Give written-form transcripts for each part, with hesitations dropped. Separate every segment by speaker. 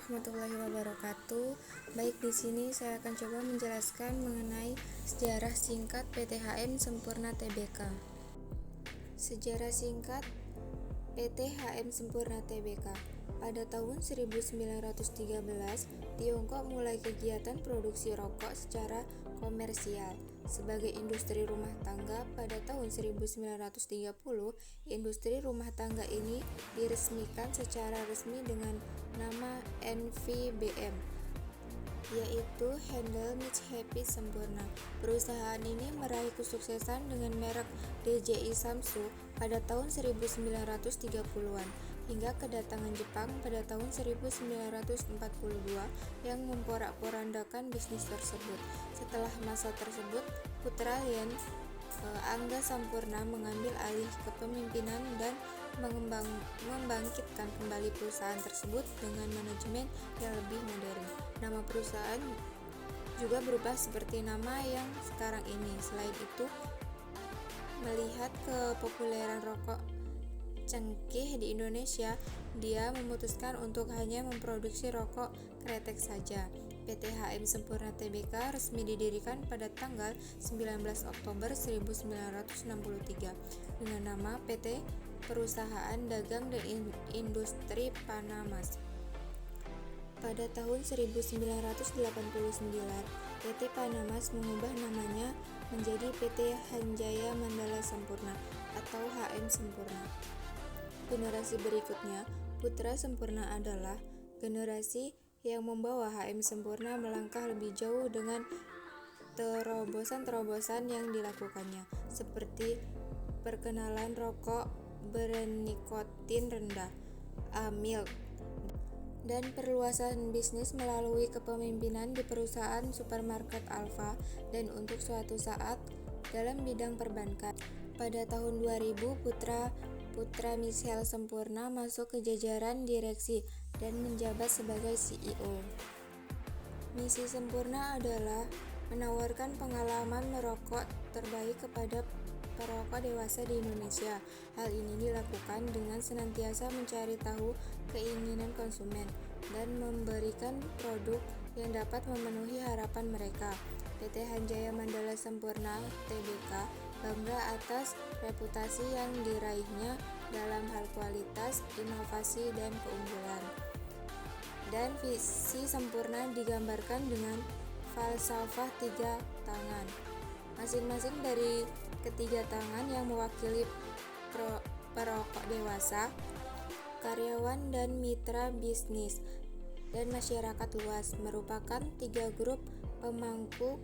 Speaker 1: warahmatullahi wabarakatuh. Baik, di sini saya akan coba menjelaskan mengenai sejarah singkat PT HM Semporna Tbk. Sejarah singkat PT HM Semporna Tbk. Pada tahun 1913, Tiongkok mulai kegiatan produksi rokok secara komersial. Sebagai industri rumah tangga, pada tahun 1930, industri rumah tangga ini diresmikan secara resmi dengan nama NVBM, yaitu Handel Mich Happy Semporna. Perusahaan ini meraih kesuksesan dengan merek DJI Samsu pada tahun 1930-an hingga kedatangan Jepang pada tahun 1942 yang memporak-porandakan bisnis tersebut. Setelah masa tersebut, putra Lien, Angga Sampurna mengambil alih kepemimpinan dan membangkitkan kembali perusahaan tersebut dengan manajemen yang lebih modern. Nama perusahaan juga berubah seperti nama yang sekarang ini. Selain itu, melihat kepopuleran rokok cengkeh di Indonesia, dia memutuskan untuk hanya memproduksi rokok kretek saja. PT HM Semporna Tbk resmi didirikan pada tanggal 19 Oktober 1963 dengan nama PT Perusahaan Dagang dan Industri Panamas. Pada tahun 1989, PT Panamas mengubah namanya menjadi PT Hanjaya Mandala Sampurna atau HM Semporna. Generasi berikutnya, putra Semporna adalah generasi yang membawa HM Semporna melangkah lebih jauh dengan terobosan-terobosan yang dilakukannya, seperti perkenalan rokok bernikotin rendah, A-Milk, dan perluasan bisnis melalui kepemimpinan di perusahaan supermarket Alfa dan untuk suatu saat dalam bidang perbankan. Pada tahun 2000, Putra Michel Semporna masuk ke jajaran direksi dan menjabat sebagai CEO. Misi Semporna adalah menawarkan pengalaman merokok terbaik kepada perokok dewasa di Indonesia. Hal ini dilakukan dengan senantiasa mencari tahu keinginan konsumen dan memberikan produk yang dapat memenuhi harapan mereka. PT Hanjaya Mandala Semporna Tbk bangga atas reputasi yang diraihnya dalam hal kualitas, inovasi, dan keunggulan. Dan visi Semporna digambarkan dengan falsafah 3 tangan. Masing-masing dari ketiga tangan yang mewakili perokok dewasa, karyawan dan mitra bisnis, dan masyarakat luas merupakan 3 grup pemangku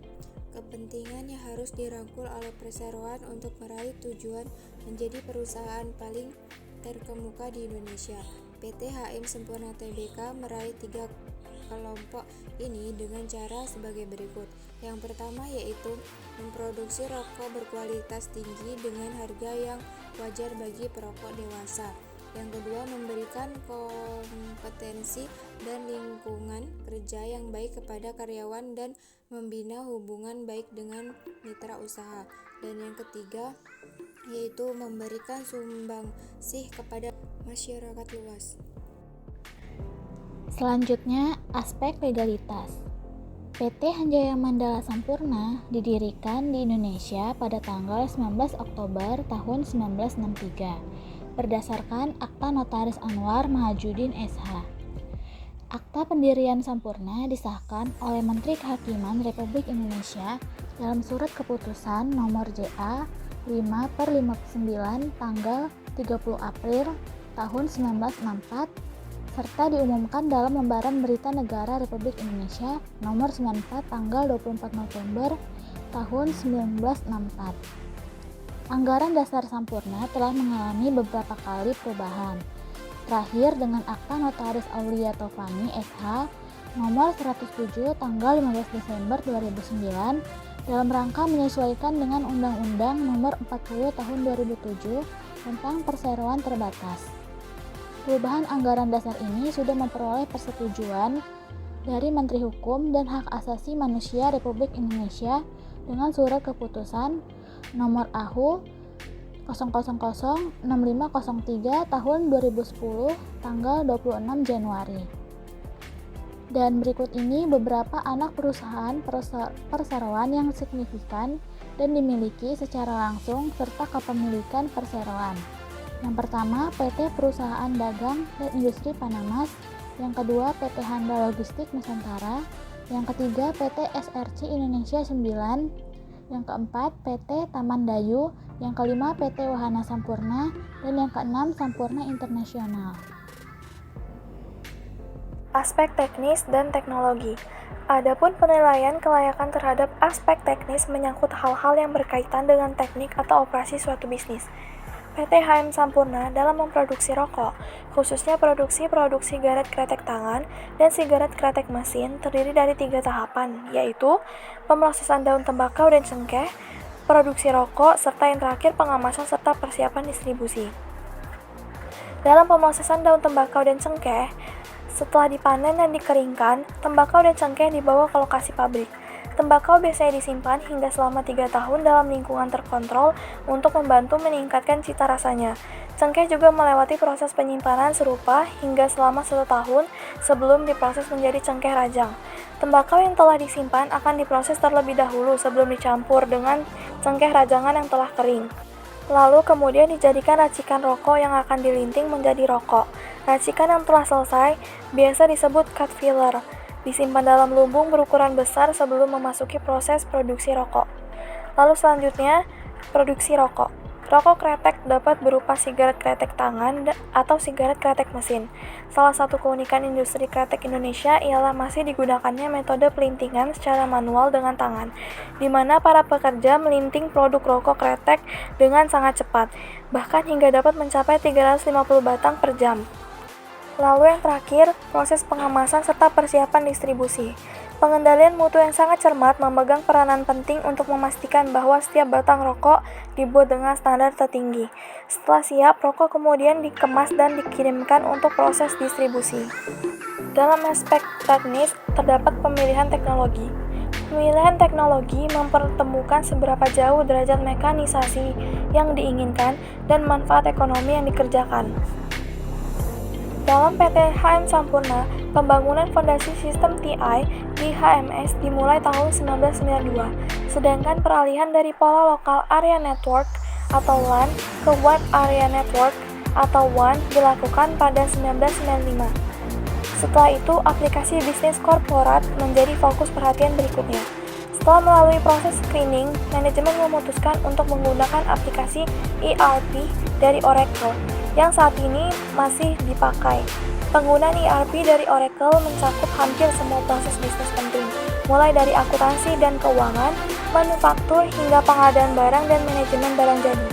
Speaker 1: kepentingan yang harus dirangkul oleh perseroan untuk meraih tujuan menjadi perusahaan paling terkemuka di Indonesia. PT HM Semporna Tbk meraih 3 kelompok ini dengan cara sebagai berikut. Yang pertama yaitu memproduksi rokok berkualitas tinggi dengan harga yang wajar bagi perokok dewasa. Yang kedua, memberikan kompetensi dan lingkungan kerja yang baik kepada karyawan dan membina hubungan baik dengan mitra usaha. Dan yang ketiga, yaitu memberikan sumbangsih kepada masyarakat luas.
Speaker 2: Selanjutnya, aspek legalitas. PT Hanjaya Mandala Sampurna didirikan di Indonesia pada tanggal 19 Oktober tahun 1963 berdasarkan Akta Notaris Anwar Mahajudin SH. Akta pendirian Sampurna disahkan oleh Menteri Kehakiman Republik Indonesia dalam Surat Keputusan Nomor JA 5/59 tanggal 30 April tahun 1964 serta diumumkan dalam Lembaran Berita Negara Republik Indonesia Nomor 94 tanggal 24 November tahun 1964. Anggaran dasar Sampurna telah mengalami beberapa kali perubahan. Terakhir dengan Akta Notaris Aulia Taufani SH Nomor 107 tanggal 15 Desember 2009 dalam rangka menyesuaikan dengan Undang-Undang Nomor 40 Tahun 2007 tentang perseroan terbatas. Perubahan anggaran dasar ini sudah memperoleh persetujuan dari Menteri Hukum dan Hak Asasi Manusia Republik Indonesia dengan Surat Keputusan Nomor AHU 0006503 tahun 2010 tanggal 26 Januari. Dan berikut ini beberapa anak perusahaan perseroan yang signifikan dan dimiliki secara langsung serta kepemilikan perseroan. Yang pertama, PT Perusahaan Dagang dan Industri Panamas. Yang kedua, PT Handa Logistik Nusantara. Yang ketiga, PT SRC Indonesia 9. Yang keempat, PT Taman Dayu. Yang kelima, PT Wahana Sampurna. Dan yang keenam, Sampurna Internasional.
Speaker 3: Aspek teknis dan teknologi. Adapun penilaian kelayakan terhadap aspek teknis menyangkut hal-hal yang berkaitan dengan teknik atau operasi suatu bisnis. PT HM Sampurna dalam memproduksi rokok, khususnya produksi sigaret kretek tangan dan sigaret kretek mesin, terdiri dari 3 tahapan, yaitu pemrosesan daun tembakau dan cengkeh, produksi rokok, serta yang terakhir pengemasan serta persiapan distribusi. Dalam pemrosesan daun tembakau dan cengkeh, setelah dipanen dan dikeringkan, tembakau dan cengkeh dibawa ke lokasi pabrik. Tembakau biasanya disimpan hingga selama 3 tahun dalam lingkungan terkontrol untuk membantu meningkatkan cita rasanya. Cengkeh juga melewati proses penyimpanan serupa hingga selama 1 tahun sebelum diproses menjadi cengkeh rajang. Tembakau yang telah disimpan akan diproses terlebih dahulu sebelum dicampur dengan cengkeh rajangan yang telah kering. Lalu kemudian dijadikan racikan rokok yang akan dilinting menjadi rokok. Racikan yang telah selesai biasa disebut cut filler, disimpan dalam lumbung berukuran besar sebelum memasuki proses produksi rokok. Lalu selanjutnya, produksi rokok. Rokok kretek dapat berupa sigaret kretek tangan atau sigaret kretek mesin. Salah satu keunikan industri kretek Indonesia ialah masih digunakannya metode pelintingan secara manual dengan tangan, di mana para pekerja melinting produk rokok kretek dengan sangat cepat, bahkan hingga dapat mencapai 350 batang per jam. Lalu yang terakhir, proses pengemasan serta persiapan distribusi. Pengendalian mutu yang sangat cermat memegang peranan penting untuk memastikan bahwa setiap batang rokok dibuat dengan standar tertinggi. Setelah siap, rokok kemudian dikemas dan dikirimkan untuk proses distribusi. Dalam aspek teknis, terdapat pemilihan teknologi. Pemilihan teknologi mempertemukan seberapa jauh derajat mekanisasi yang diinginkan dan manfaat ekonomi yang dikerjakan. Dalam PT HM Sampurna, pembangunan fondasi sistem TI di HMS dimulai tahun 1992, sedangkan peralihan dari pola lokal area network atau LAN ke Wide Area Network atau WAN dilakukan pada 1995. Setelah itu, aplikasi bisnis korporat menjadi fokus perhatian berikutnya. Setelah melalui proses screening, manajemen memutuskan untuk menggunakan aplikasi ERP dari Oracle yang saat ini masih dipakai. Penggunaan ERP dari Oracle mencakup hampir semua proses bisnis penting, mulai dari akuntansi dan keuangan, manufaktur, hingga pengadaan barang dan manajemen barang jadi.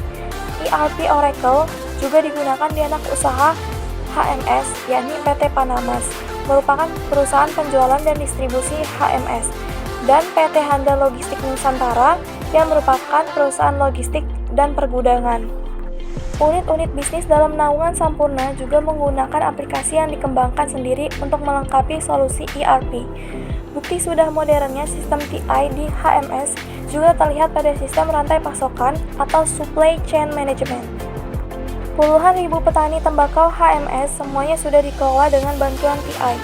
Speaker 3: ERP Oracle juga digunakan di anak usaha HMS, yakni PT Panamas, merupakan perusahaan penjualan dan distribusi HMS, dan PT Handa Logistik Nusantara, yang merupakan perusahaan logistik dan pergudangan. Unit-unit bisnis dalam naungan Sampurna juga menggunakan aplikasi yang dikembangkan sendiri untuk melengkapi solusi ERP. Bukti sudah modernnya sistem TI di HMS juga terlihat pada sistem rantai pasokan atau supply chain management. Puluhan ribu petani tembakau HMS semuanya sudah dikelola dengan bantuan TI,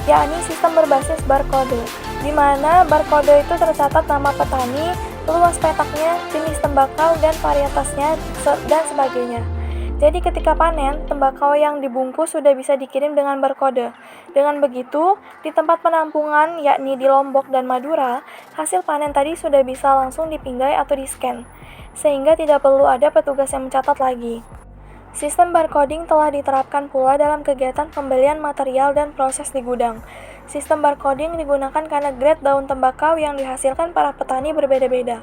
Speaker 3: yakni sistem berbasis barcode, di mana barcode itu tercatat nama petani, luas petaknya, jenis tembakau dan varietasnya, dan sebagainya. Jadi ketika panen, tembakau yang dibungkus sudah bisa dikirim dengan barcode. Dengan begitu, di tempat penampungan, yakni di Lombok dan Madura, hasil panen tadi sudah bisa langsung dipindai atau di-scan, sehingga tidak perlu ada petugas yang mencatat lagi. Sistem barcoding telah diterapkan pula dalam kegiatan pembelian material dan proses di gudang. Sistem barcoding digunakan karena grade daun tembakau yang dihasilkan para petani berbeda-beda.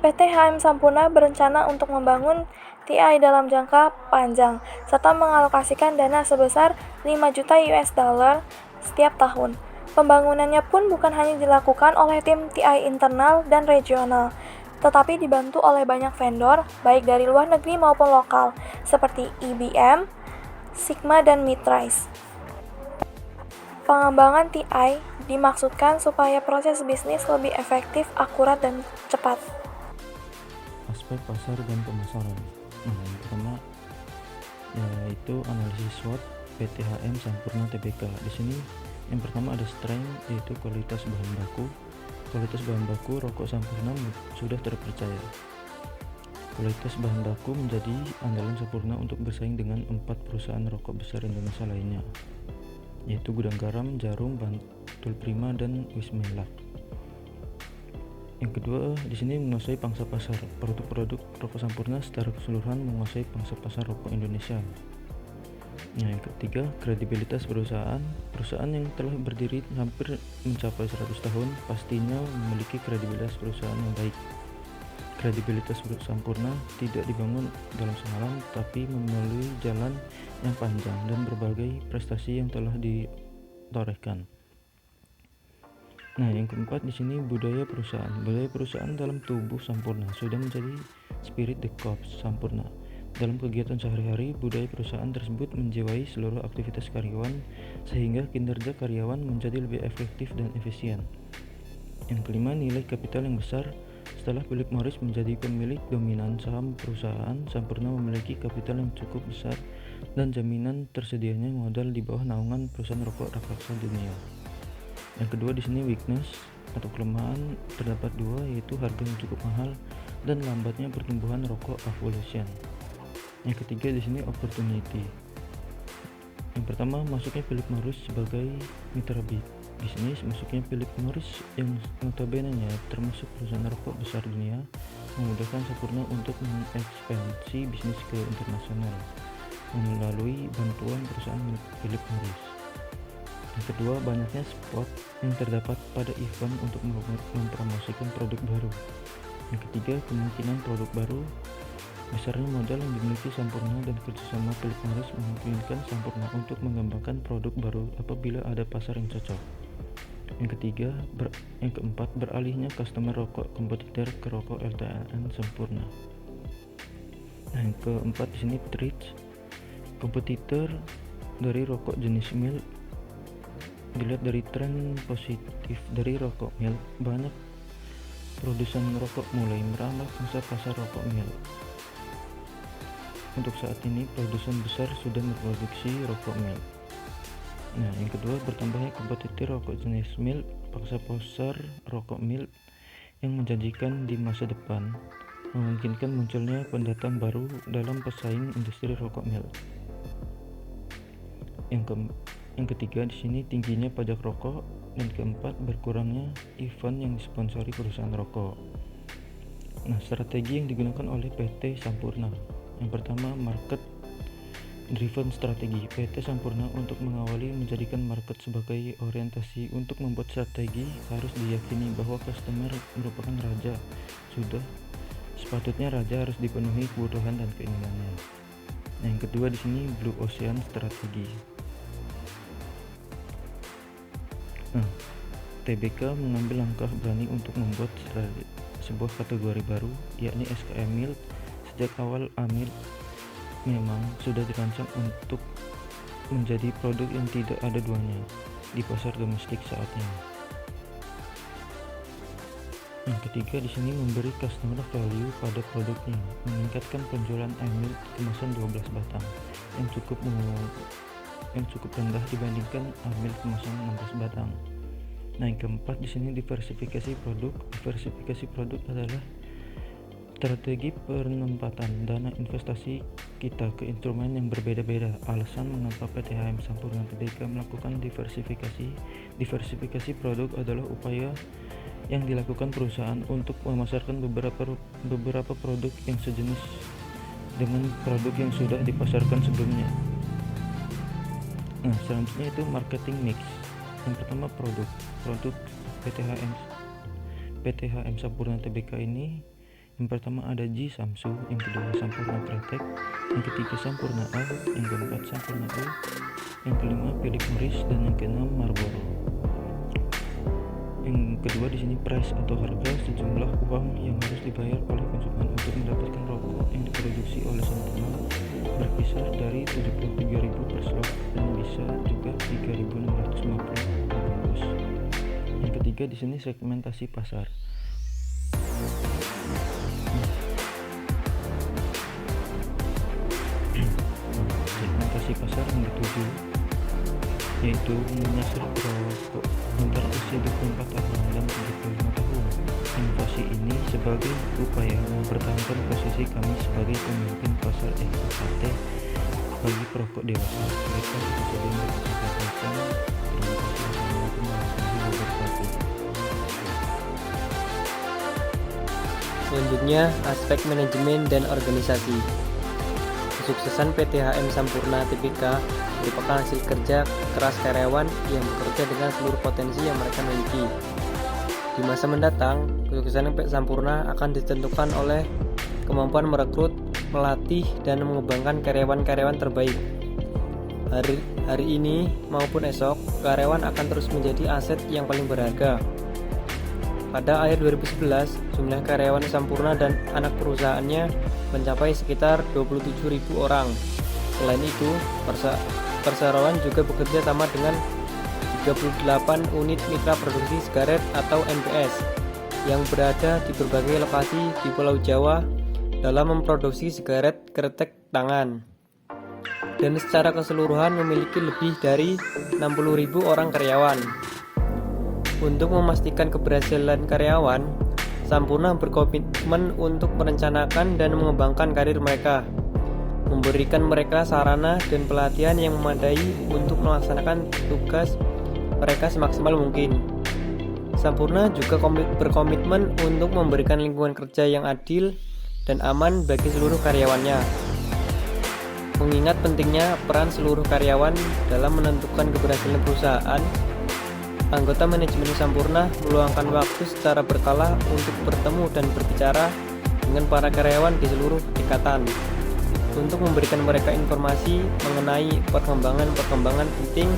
Speaker 3: PT HM Sampurna berencana untuk membangun TI dalam jangka panjang, serta mengalokasikan dana sebesar 5 juta US dollar setiap tahun. Pembangunannya pun bukan hanya dilakukan oleh tim TI internal dan regional, tetapi dibantu oleh banyak vendor, baik dari luar negeri maupun lokal, seperti IBM, Sigma, dan Mitrise. Pengembangan TI dimaksudkan supaya proses bisnis lebih efektif, akurat, dan cepat.
Speaker 4: Aspek pasar dan pemasaran. Yang pertama yaitu analisis SWOT PT HM Sampurna Tbk. Di sini Yang pertama ada strength, yaitu kualitas bahan baku. Kualitas bahan baku rokok Sampurna sudah terpercaya. Kualitas bahan baku menjadi andalan Sampurna untuk bersaing dengan 4 perusahaan rokok besar Indonesia lainnya, yaitu Gudang Garam, Jarum, Bantul Prima, dan Wismelak. Yang kedua, di sini menguasai pangsa pasar. Produk-produk rokok Sampurna secara keseluruhan menguasai pangsa pasar rokok Indonesia. Nah, yang ketiga, kredibilitas perusahaan. Perusahaan yang telah berdiri hampir mencapai 100 tahun pastinya memiliki kredibilitas perusahaan yang baik. Kredibilitas Sampurna tidak dibangun dalam semalam, tapi melalui jalan yang panjang dan berbagai prestasi yang telah ditorehkan. Nah, yang keempat di sini budaya perusahaan. Budaya perusahaan dalam tubuh Sampurna sudah menjadi spirit the corps Sampurna. Dalam kegiatan sehari-hari, budaya perusahaan tersebut menjiwai seluruh aktivitas karyawan sehingga kinerja karyawan menjadi lebih efektif dan efisien. Yang kelima, nilai kapital yang besar. Setelah Philip Morris menjadi pemilik dominan saham perusahaan, Sampurna memiliki kapital yang cukup besar dan jaminan tersedianya modal di bawah naungan perusahaan rokok raksasa dunia. Yang kedua di sini weakness atau kelemahan terdapat dua, yaitu harga yang cukup mahal dan lambatnya pertumbuhan rokok evolution. Yang ketiga di sini opportunity. Yang pertama, masuknya Philip Morris sebagai mitra bisnis. Masuknya Philip Morris yang notabene-nya termasuk perusahaan rokok besar dunia memudahkan Sampurna untuk mengekspansi bisnis ke internasional melalui bantuan perusahaan Philip Morris. Yang kedua, banyaknya spot yang terdapat pada event untuk mempromosikan produk baru. Yang ketiga, kemungkinan produk baru. Besarnya modal yang dimiliki Sampurna dan kerjasama Philip Morris memungkinkan Sampurna untuk mengembangkan produk baru apabila ada pasar yang cocok. Yang keempat, beralihnya customer rokok kompetitor ke rokok LTN Sampurna. Nah, yang keempat di sini threats. Kompetitor dari rokok jenis mil. Dilihat dari tren positif dari rokok mil, banyak produsen rokok mulai merambah pasar rokok mil. Untuk saat ini, produsen besar sudah memproduksi rokok mil. Nah, yang kedua, bertambahnya kompetitor rokok jenis mil, paksa pasar rokok mil yang menjanjikan di masa depan, memungkinkan munculnya pendatang baru dalam pesaing industri rokok mil. Yang ketiga di sini tingginya pajak rokok, dan keempat berkurangnya event yang disponsori perusahaan rokok. Nah, strategi yang digunakan oleh PT Sampurna. Yang pertama, market driven strategi. PT Sampurna untuk mengawali menjadikan market sebagai orientasi. Untuk membuat strategi harus diyakini bahwa customer merupakan raja. Sudah sepatutnya raja harus dipenuhi kebutuhan dan keinginannya. Nah, yang kedua di sini blue ocean strategi. Nah, TBK mengambil langkah berani untuk membuat sebuah kategori baru, yakni SKM Milk. Sejak awal Amil memang sudah dirancang untuk menjadi produk yang tidak ada duanya di pasar domestik saat ini. Yang ketiga di sini memberi customer value pada produknya, meningkatkan penjualan Amil kemasan 12 batang yang cukup rendah dibandingkan Amil kemasan 16 batang. Nah, yang keempat di sini diversifikasi produk. Diversifikasi produk adalah strategi penempatan dana investasi kita ke instrumen yang berbeda-beda. Alasan mengapa PT HM Sampurna Tbk melakukan diversifikasi. Diversifikasi produk adalah upaya yang dilakukan perusahaan untuk memasarkan beberapa produk yang sejenis dengan produk yang sudah dipasarkan sebelumnya. Nah, selanjutnya itu marketing mix. Yang pertama, produk PT HM Sampurna Tbk ini. Yang pertama ada G Samsu, yang kedua Sampurna Kretek, yang ketiga Sampurna A, yang keempat Sampurna U, yang kelima Philip Morris, dan yang keenam Marlboro. Yang kedua di sini price atau harga, sejumlah uang yang harus dibayar oleh konsumen untuk mendapatkan rokok yang diproduksi oleh Sampurna berkisar dari 73.000 per slot dan bisa juga 3.650 per bungkus. Yang ketiga di sini segmentasi pasar. Segmentasi pasar yang dituju yaitu menyasar perokok antara usia 24 tahun dan 35 tahun. Inovasi ini sebagai upaya mempertahankan posisi kami sebagai pemimpin pasar EKT bagi perokok dewasa. Mereka itu saja yang dapat saya sampaikan. Terima kasih. Wassalamualaikum warahmatullahi wabarakatuh.
Speaker 5: Selanjutnya, aspek manajemen dan organisasi. Kesuksesan PT HM Sampurna Tbk merupakan hasil kerja keras karyawan yang bekerja dengan seluruh potensi yang mereka miliki. Di masa mendatang, kesuksesan PT Sampurna akan ditentukan oleh kemampuan merekrut, melatih, dan mengembangkan karyawan-karyawan terbaik. Hari ini maupun esok, karyawan akan terus menjadi aset yang paling berharga. Pada akhir 2011, jumlah karyawan Sampurna dan anak perusahaannya mencapai sekitar 27.000 orang. Selain itu, perseroan juga bekerja sama dengan 38 unit mitra produksi sigaret atau MPS yang berada di berbagai lokasi di Pulau Jawa dalam memproduksi sigaret kretek tangan. Dan secara keseluruhan memiliki lebih dari 60.000 orang karyawan. Untuk memastikan keberhasilan karyawan, Sampurna berkomitmen untuk merencanakan dan mengembangkan karir mereka, memberikan mereka sarana dan pelatihan yang memadai untuk melaksanakan tugas mereka semaksimal mungkin. Sampurna juga berkomitmen untuk memberikan lingkungan kerja yang adil dan aman bagi seluruh karyawannya. Mengingat pentingnya peran seluruh karyawan dalam menentukan keberhasilan perusahaan, anggota manajemen Sampurna meluangkan waktu secara berkala untuk bertemu dan berbicara dengan para karyawan di seluruh tingkatan untuk memberikan mereka informasi mengenai perkembangan penting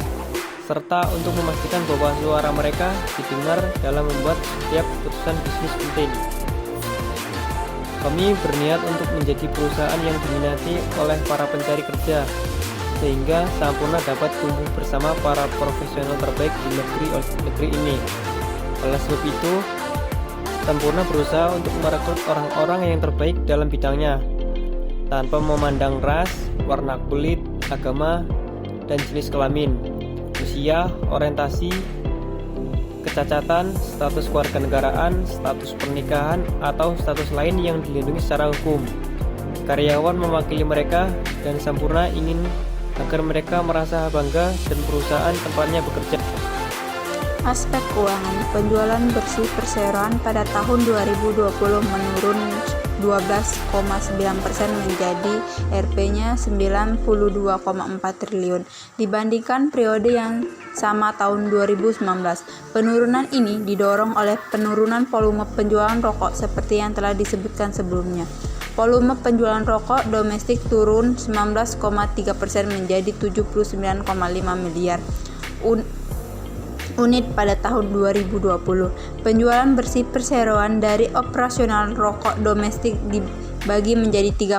Speaker 5: serta untuk memastikan bahwa suara mereka didengar dalam membuat setiap keputusan bisnis penting. Kami berniat untuk menjadi perusahaan yang diminati oleh para pencari kerja, sehingga Sampurna dapat tumbuh bersama para profesional terbaik di negeri ini. Oleh sebab itu, Sampurna berusaha untuk merekrut orang-orang yang terbaik dalam bidangnya, tanpa memandang ras, warna kulit, agama, dan jenis kelamin, usia, orientasi, kecacatan, status kewarganegaraan, status pernikahan, atau status lain yang dilindungi secara hukum. Karyawan mewakili mereka, dan Sampurna ingin agar mereka merasa bangga dan perusahaan tempatnya bekerja.
Speaker 6: Aspek keuangan, penjualan bersih perseroan pada tahun 2020 menurun 12,9% menjadi Rp-nya 92,4 triliun dibandingkan periode yang sama tahun 2019. Penurunan ini didorong oleh penurunan volume penjualan rokok seperti yang telah disebutkan sebelumnya. Volume penjualan rokok domestik turun 19,3% menjadi 79,5 miliar unit pada tahun 2020. Penjualan bersih perseroan dari operasional rokok domestik dibagi menjadi 3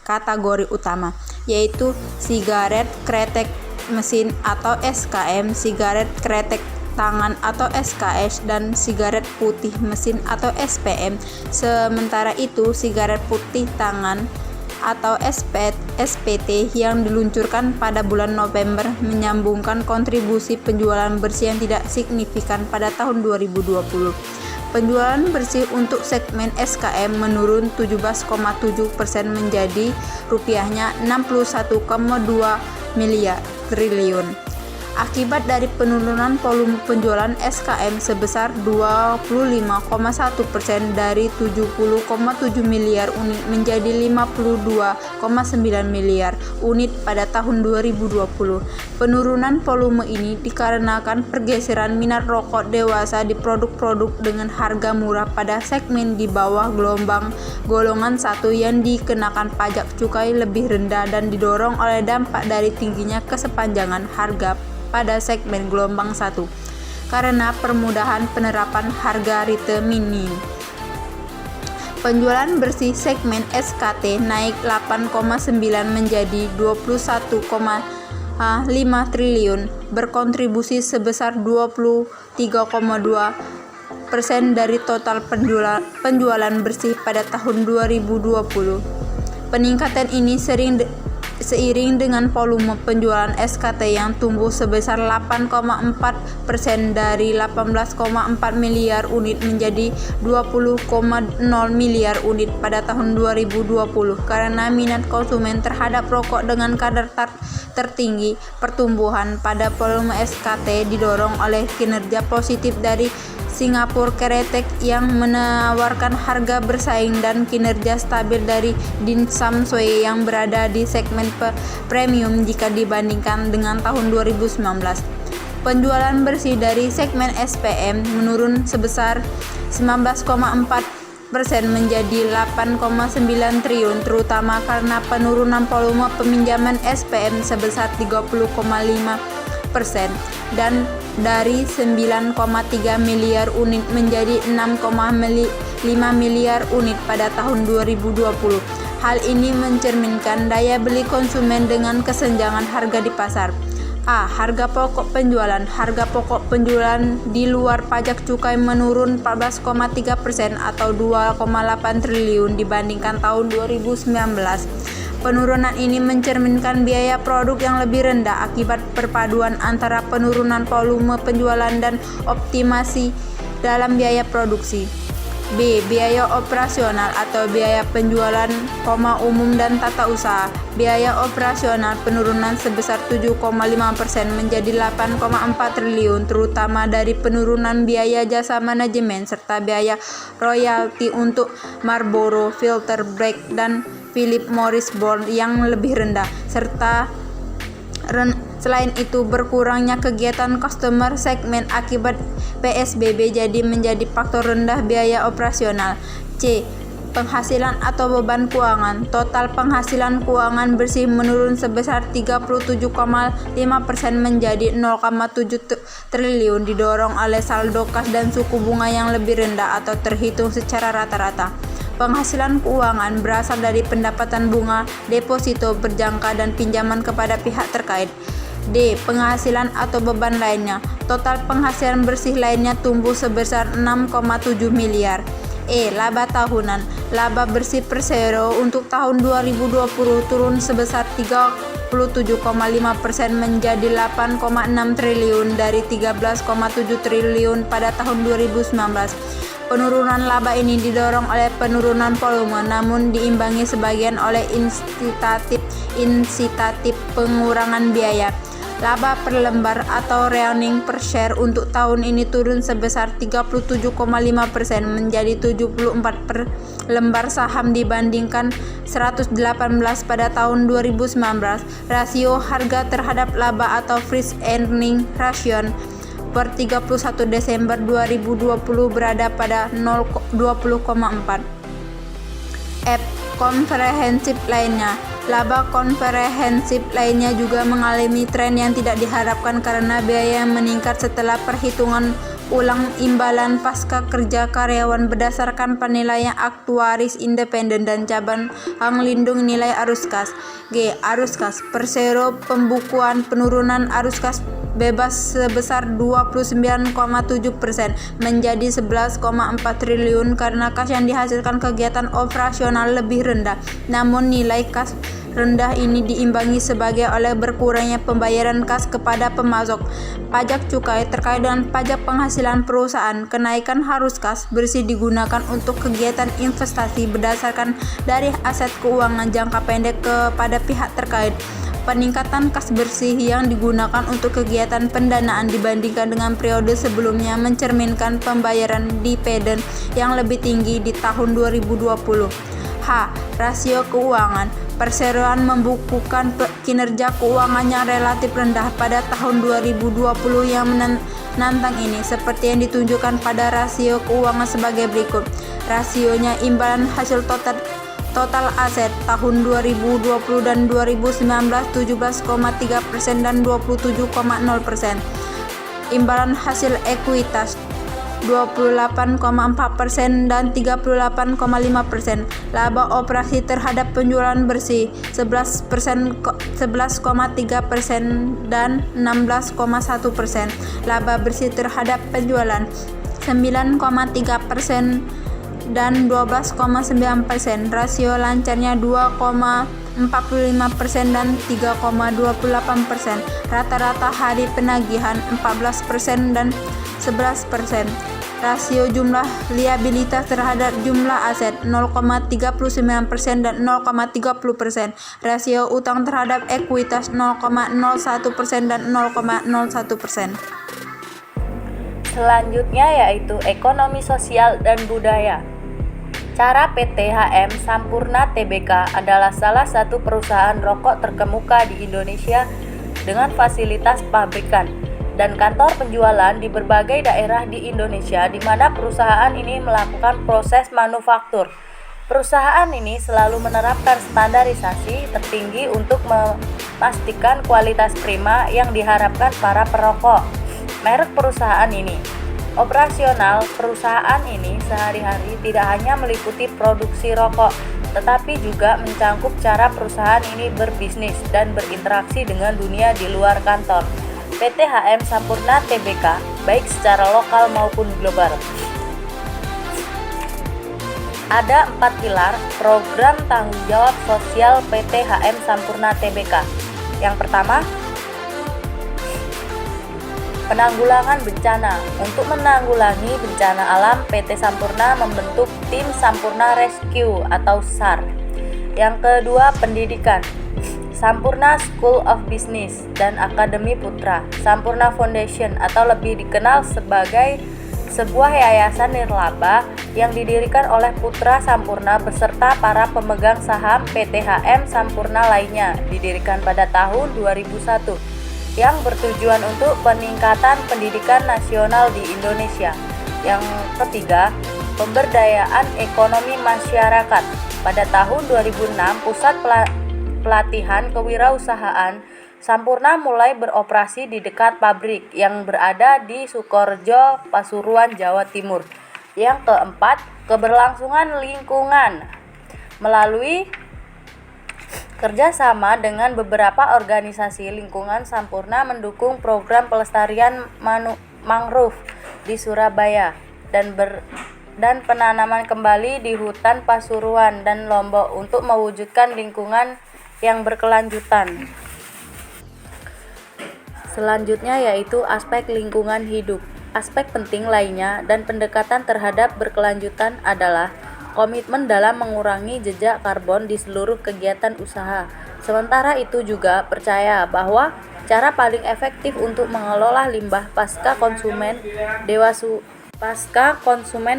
Speaker 6: kategori utama, yaitu sigaret kretek mesin atau SKM, sigaret kretek tangan atau SKS, dan sigaret putih mesin atau SPM. Sementara itu, sigaret putih tangan atau SPT yang diluncurkan pada bulan November menyambungkan kontribusi penjualan bersih yang tidak signifikan pada tahun 2020. Penjualan bersih untuk segmen SKM menurun 17,7% menjadi rupiahnya 61,2 miliar triliun. Akibat dari penurunan volume penjualan SKM sebesar 25,1% dari 70,7 miliar unit menjadi 52,9 miliar unit pada tahun 2020. Penurunan volume ini dikarenakan pergeseran minat rokok dewasa di produk-produk dengan harga murah pada segmen di bawah golongan 1 yang dikenakan pajak cukai lebih rendah dan didorong oleh dampak dari tingginya kesepanjangan harga pada segmen gelombang 1 karena permudahan penerapan harga retail minim. Penjualan bersih segmen SKT naik 8,9 menjadi 21,5 triliun, berkontribusi sebesar 23,2% dari total penjualan bersih pada tahun 2020. Peningkatan ini sering seiring dengan volume penjualan SKT yang tumbuh sebesar 8,4% dari 18,4 miliar unit menjadi 20,0 miliar unit pada tahun 2020 karena minat konsumen terhadap rokok dengan kadar tertinggi. Pertumbuhan pada volume SKT didorong oleh kinerja positif dari Singapore Kretek yang menawarkan harga bersaing dan kinerja stabil dari Dim Sum Swee yang berada di segmen premium jika dibandingkan dengan tahun 2019. Penjualan bersih dari segmen SPM menurun sebesar 19,4% menjadi 8,9 triliun terutama karena penurunan volume peminjaman SPM sebesar 30,5% dan dari 9,3 miliar unit menjadi 6,5 miliar unit pada tahun 2020. Hal ini mencerminkan daya beli konsumen dengan kesenjangan harga di pasar. Harga pokok penjualan. Harga pokok penjualan di luar pajak cukai menurun 14,3% atau 2,8 triliun dibandingkan tahun 2019. Penurunan ini mencerminkan biaya produk yang lebih rendah akibat perpaduan antara penurunan volume penjualan dan optimasi dalam biaya produksi. B. Biaya operasional atau biaya penjualan, umum dan tata usaha. Biaya operasional penurunan sebesar 7,5% menjadi 8,4 triliun terutama dari penurunan biaya jasa manajemen serta biaya royalti untuk Marlboro, Filter Black dan Philip Morris Bourbon yang lebih rendah, serta selain itu berkurangnya kegiatan customer segmen akibat PSBB jadi menjadi faktor rendah biaya operasional. C. Penghasilan atau beban keuangan. Total penghasilan keuangan bersih menurun sebesar 37,5% menjadi 0,7 triliun didorong oleh saldo kas dan suku bunga yang lebih rendah atau terhitung secara rata-rata. Penghasilan keuangan berasal dari pendapatan bunga, deposito, berjangka, dan pinjaman kepada pihak terkait. D. Penghasilan atau beban lainnya. Total penghasilan bersih lainnya tumbuh sebesar 6,7 miliar. E. Laba tahunan. Laba bersih persero untuk tahun 2020 turun sebesar 37,5% menjadi 8,6 triliun dari 13,7 triliun pada tahun 2019. Penurunan laba ini didorong oleh penurunan volume, namun diimbangi sebagian oleh insitatif pengurangan biaya. Laba per lembar atau earnings per share untuk tahun ini turun sebesar 37,5% menjadi 74 per lembar saham dibandingkan 118 pada tahun 2019. Rasio harga terhadap laba atau price earning ratio per 31 Desember 2020 berada pada 20,4. F. Komprehensif lainnya. Laba komprehensif lainnya juga mengalami tren yang tidak diharapkan karena biaya yang meningkat setelah perhitungan ulang imbalan pasca kerja karyawan berdasarkan penilaian aktuaris independen dan cabang lindung nilai arus kas. G. Arus kas. Persero pembukuan penurunan arus kas bebas sebesar 29,7% menjadi 11,4 triliun karena kas yang dihasilkan kegiatan operasional lebih rendah. Namun nilai kas rendah ini diimbangi sebagai oleh berkurangnya pembayaran kas kepada pemasok pajak cukai terkait dengan pajak penghasilan perusahaan. Kenaikan arus kas bersih digunakan untuk kegiatan investasi berdasarkan dari aset keuangan jangka pendek kepada pihak terkait. Peningkatan kas bersih yang digunakan untuk kegiatan pendanaan dibandingkan dengan periode sebelumnya mencerminkan pembayaran dividen yang lebih tinggi di tahun 2020. H. Rasio keuangan. Perseroan membukukan kinerja keuangannya relatif rendah pada tahun 2020 yang menantang ini, seperti yang ditunjukkan pada rasio keuangan sebagai berikut. Rasionya imbalan hasil total aset tahun 2020 dan 2019 17,3% dan 27,0%. Imbalan hasil ekuitas 28,4% dan 38,5%. Laba operasi terhadap penjualan bersih 11,3% dan 16,1%. Laba bersih terhadap penjualan 9,3% dan 12,9%. Rasio lancarnya 2,7 45% dan 3,28%. Rata-rata hari penagihan 14% dan 11%. Rasio jumlah liabilitas terhadap jumlah aset 0,39% dan 0,30%. Rasio utang terhadap ekuitas 0,01% dan 0,01%.
Speaker 7: Selanjutnya yaitu ekonomi sosial dan budaya. Cara PT HM Sampurna Tbk adalah salah satu perusahaan rokok terkemuka di Indonesia dengan fasilitas pabrikan dan kantor penjualan di berbagai daerah di Indonesia, di mana perusahaan ini melakukan proses manufaktur. Perusahaan ini selalu menerapkan standarisasi tertinggi untuk memastikan kualitas prima yang diharapkan para perokok. Merek perusahaan ini. Operasional perusahaan ini sehari-hari tidak hanya meliputi produksi rokok, tetapi juga mencangkup cara perusahaan ini berbisnis dan berinteraksi dengan dunia di luar kantor. PT HM Sampurna Tbk, baik secara lokal maupun global. Ada 4 pilar program tanggung jawab sosial PT HM Sampurna Tbk. Yang pertama, penanggulangan bencana. Untuk menanggulangi bencana alam, PT Sampurna membentuk Tim Sampurna Rescue atau SAR. Yang kedua, pendidikan. Sampurna School of Business dan Akademi Putra, Sampurna Foundation atau lebih dikenal sebagai sebuah yayasan nirlaba yang didirikan oleh putra Sampurna beserta para pemegang saham PT HM Sampurna lainnya, didirikan pada tahun 2001, yang bertujuan untuk peningkatan pendidikan nasional di Indonesia. Yang ketiga, pemberdayaan ekonomi masyarakat. Pada tahun 2006, Pusat Pelatihan Kewirausahaan Sampurna mulai beroperasi di dekat pabrik yang berada di Sukorejo, Pasuruan, Jawa Timur. Yang keempat, keberlangsungan lingkungan. Melalui kerjasama dengan beberapa organisasi lingkungan, Sampurna mendukung program pelestarian mangrove di Surabaya dan penanaman kembali di hutan Pasuruan dan Lombok untuk mewujudkan lingkungan yang berkelanjutan. Selanjutnya yaitu aspek lingkungan hidup. Aspek penting lainnya dan pendekatan terhadap berkelanjutan adalah komitmen dalam mengurangi jejak karbon di seluruh kegiatan usaha. Sementara itu juga percaya bahwa cara paling efektif untuk mengelola limbah pasca konsumen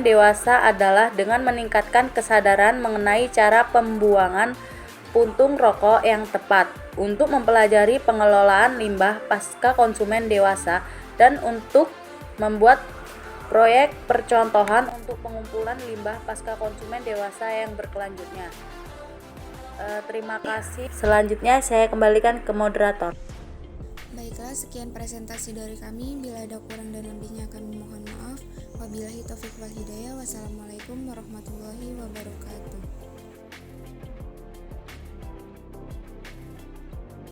Speaker 7: dewasa adalah dengan meningkatkan kesadaran mengenai cara pembuangan puntung rokok yang tepat, untuk mempelajari pengelolaan limbah pasca konsumen dewasa, dan untuk membuat proyek percontohan untuk pengumpulan limbah pasca konsumen dewasa yang berkelanjutnya. Terima kasih. Selanjutnya saya kembalikan ke moderator.
Speaker 1: Baiklah, sekian presentasi dari kami. Bila ada kurang dan lebihnya kami mohon maaf. Wabillahi taufiq wal hidayah. Wassalamualaikum warahmatullahi wabarakatuh.